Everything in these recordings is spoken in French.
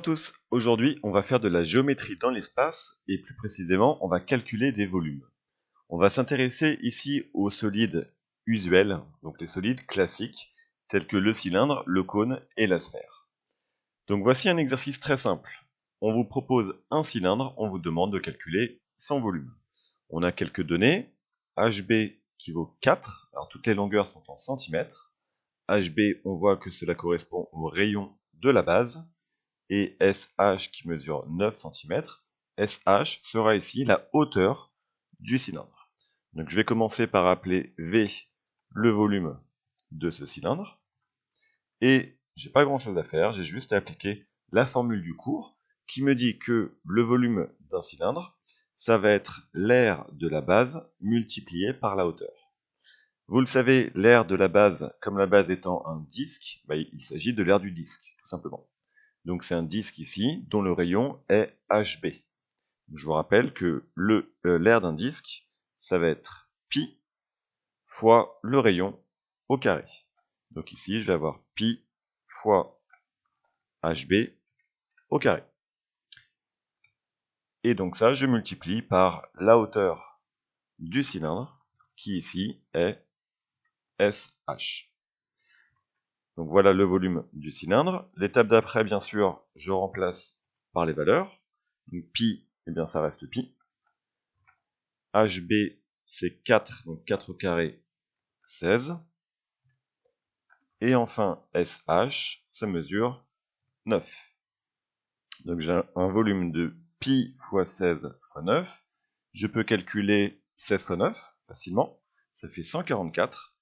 tous, aujourd'hui on va faire de la géométrie dans l'espace et plus précisément on va calculer des volumes. On va s'intéresser ici aux solides usuels, donc les solides classiques tels que le cylindre, le cône et la sphère. Donc voici un exercice très simple. On vous propose un cylindre, on vous demande de calculer son volume. On a quelques données, HB qui vaut 4, alors toutes les longueurs sont en centimètres. HB, on voit que cela correspond au rayon de la base. Et SH qui mesure 9 cm, SH sera ici la hauteur du cylindre. Donc je vais commencer par appeler V le volume de ce cylindre. Et j'ai pas grand chose à faire, j'ai juste à appliquer la formule du cours qui me dit que le volume d'un cylindre, ça va être l'aire de la base multiplié par la hauteur. Vous le savez, l'aire de la base, comme la base étant un disque, il s'agit de l'aire du disque, tout simplement. Donc c'est un disque ici, dont le rayon est HB. Je vous rappelle que l'aire d'un disque, ça va être pi fois le rayon au carré. Donc ici, je vais avoir pi fois HB au carré. Et donc ça, je multiplie par la hauteur du cylindre, qui ici est SH. Donc voilà le volume du cylindre. L'étape d'après, bien sûr, je remplace par les valeurs. Donc pi, eh bien ça reste pi. HB, c'est 4, donc 4 au carré, 16. Et enfin, SH, ça mesure 9. Donc j'ai un volume de pi fois 16 fois 9. Je peux calculer 16 fois 9 facilement. Ça fait 144.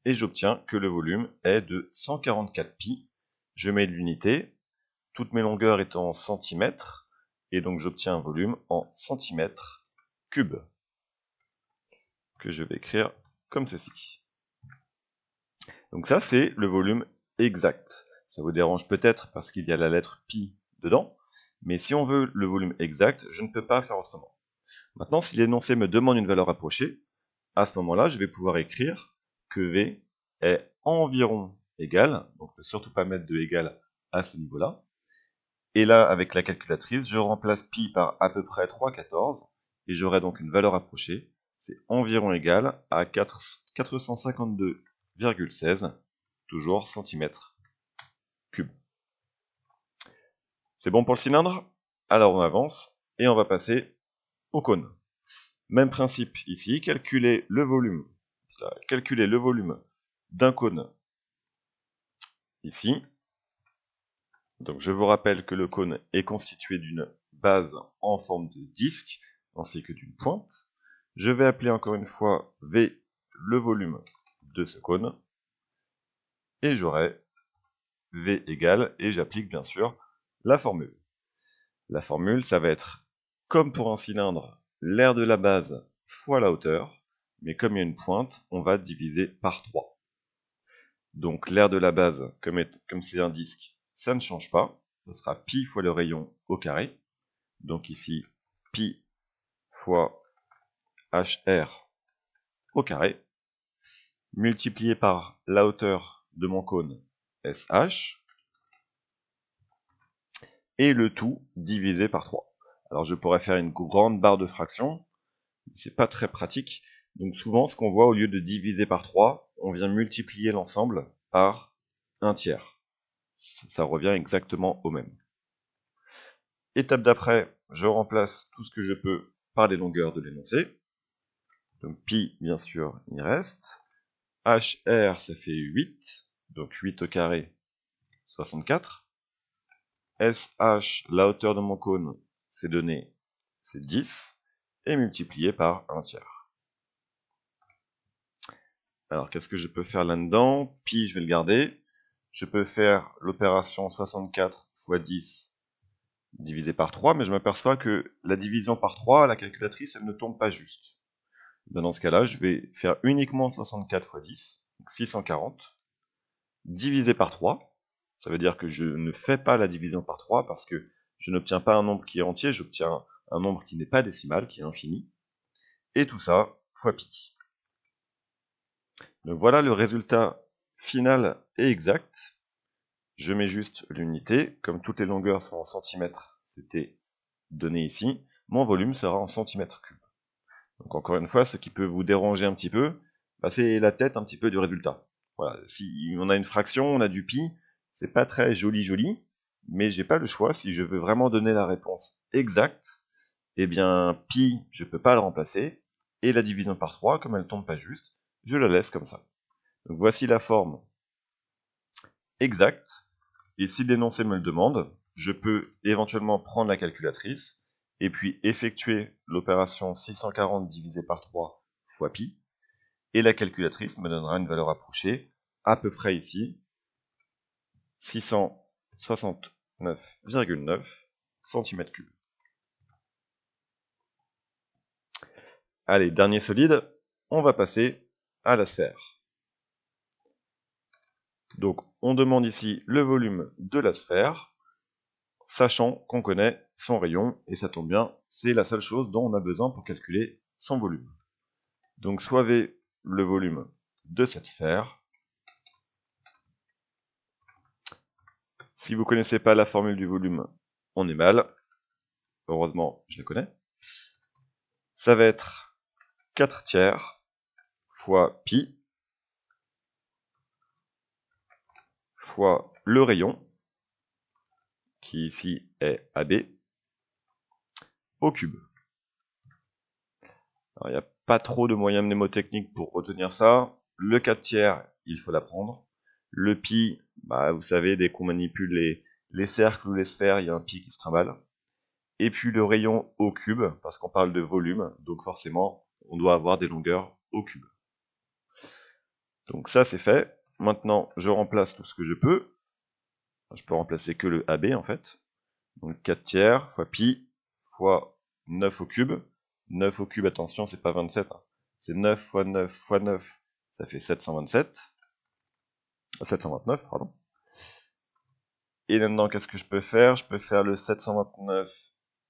Et j'obtiens que le volume est de 144 pi. Je mets l'unité. Toutes mes longueurs étant en centimètres. Et donc j'obtiens un volume en centimètres cubes, que je vais écrire comme ceci. Donc ça, c'est le volume exact. Ça vous dérange peut-être parce qu'il y a la lettre pi dedans, mais si on veut le volume exact, je ne peux pas faire autrement. Maintenant, si l'énoncé me demande une valeur rapprochée, à ce moment-là, je vais pouvoir écrire que V est environ égal, donc ne surtout pas mettre de égal à ce niveau-là. Et là, avec la calculatrice, je remplace pi par à peu près 3,14, et j'aurai donc une valeur rapprochée. C'est environ égal à 452,16, toujours centimètres cubes. C'est bon pour le cylindre? Alors on avance, et on va passer au cône. Même principe ici, calculer le volume d'un cône ici. Donc je vous rappelle que le cône est constitué d'une base en forme de disque, ainsi que d'une pointe. Je vais appeler encore une fois V le volume de ce cône, et j'aurai V égale, et j'applique bien sûr la formule. La formule, ça va être, comme pour un cylindre, l'aire de la base fois la hauteur, mais comme il y a une pointe, on va diviser par 3. Donc l'aire de la base, comme c'est un disque, ça ne change pas, ça sera pi fois le rayon au carré. Donc ici, pi fois HR au carré, multiplié par la hauteur de mon cône, SH, et le tout divisé par 3. Alors je pourrais faire une grande barre de fraction, mais c'est pas très pratique. Donc souvent, ce qu'on voit, au lieu de diviser par 3, on vient multiplier l'ensemble par 1/3. Ça revient exactement au même. Étape d'après, je remplace tout ce que je peux par les longueurs de l'énoncé. Donc pi, bien sûr, il reste. HR, ça fait 8. Donc 8 au carré, 64. SH, la hauteur de mon cône, c'est donné, c'est 10. Et multiplié par 1/3. Alors, qu'est-ce que je peux faire là-dedans? Pi, je vais le garder. Je peux faire l'opération 64 fois 10 divisé par 3, mais je m'aperçois que la division par 3, la calculatrice, elle ne tombe pas juste. Dans ce cas-là, je vais faire uniquement 64 fois 10, donc 640, divisé par 3. Ça veut dire que je ne fais pas la division par 3 parce que je n'obtiens pas un nombre qui est entier, j'obtiens un nombre qui n'est pas décimal, qui est infini. Et tout ça fois pi. Donc voilà le résultat final et exact. je mets juste l'unité, comme toutes les longueurs sont en centimètres, c'était donné ici, mon volume sera en centimètres cubes. Donc encore une fois, ce qui peut vous déranger un petit peu, bah, c'est la tête un petit peu du résultat. Voilà, si on a une fraction, on a du pi, c'est pas très joli, mais j'ai pas le choix. Si je veux vraiment donner la réponse exacte, eh bien pi, je peux pas le remplacer, et la division par 3, comme elle tombe pas juste, je la laisse comme ça. Donc voici la forme exacte, et si l'énoncé me le demande, je peux éventuellement prendre la calculatrice, et puis effectuer l'opération 640 divisé par 3 fois pi, et la calculatrice me donnera une valeur approchée, à peu près ici, 669,9 cm3. Allez, dernier solide, on va passer à la sphère. Donc on demande ici le volume de la sphère, sachant qu'on connaît son rayon, et ça tombe bien, c'est la seule chose dont on a besoin pour calculer son volume. Donc soit V, le volume de cette sphère. Si vous ne connaissez pas la formule du volume, on est mal. Heureusement, je la connais. Ça va être 4 tiers fois pi fois le rayon, qui ici est AB, au cube. Alors, il n'y a pas trop de moyens mnémotechniques pour retenir ça. Le 4 tiers, il faut l'apprendre. Le pi, bah, vous savez, dès qu'on manipule les cercles ou les sphères, il y a un pi qui se trimballe. Et puis le rayon au cube, parce qu'on parle de volume, donc forcément, on doit avoir des longueurs au cube. Donc ça, c'est fait. Maintenant, je remplace tout ce que je peux. Je peux remplacer que le AB, en fait. Donc 4 tiers fois pi fois 9 au cube. 9 au cube, attention, c'est pas 27. Hein. C'est 9 fois 9 fois 9, ça fait 727. 729, pardon. Et maintenant, qu'est-ce que je peux faire? Je peux faire le 729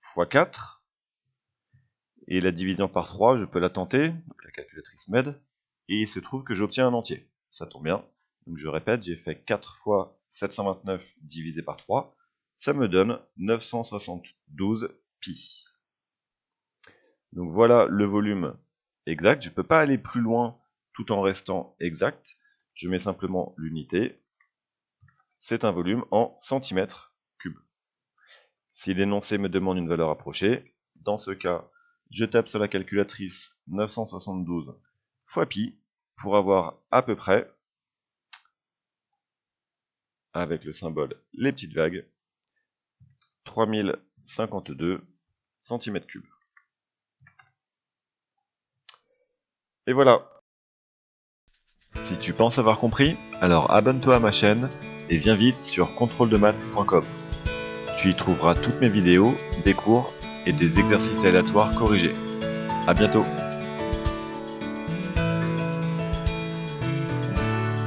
fois 4. Et la division par 3, je peux la tenter. Donc la calculatrice m'aide. Et il se trouve que j'obtiens un entier. Ça tombe bien. Donc je répète, j'ai fait 4 fois 729 divisé par 3. Ça me donne 972 pi. Donc voilà le volume exact. Je ne peux pas aller plus loin tout en restant exact. Je mets simplement l'unité. C'est un volume en centimètres cubes. Si l'énoncé me demande une valeur approchée, dans ce cas, je tape sur la calculatrice 972 fois pi pour avoir à peu près, avec le symbole les petites vagues, 3052 cm3. Et voilà. Si tu penses avoir compris, alors abonne-toi à ma chaîne et viens vite sur contrôledemaths.com. Tu y trouveras toutes mes vidéos, des cours et des exercices aléatoires corrigés. À bientôt.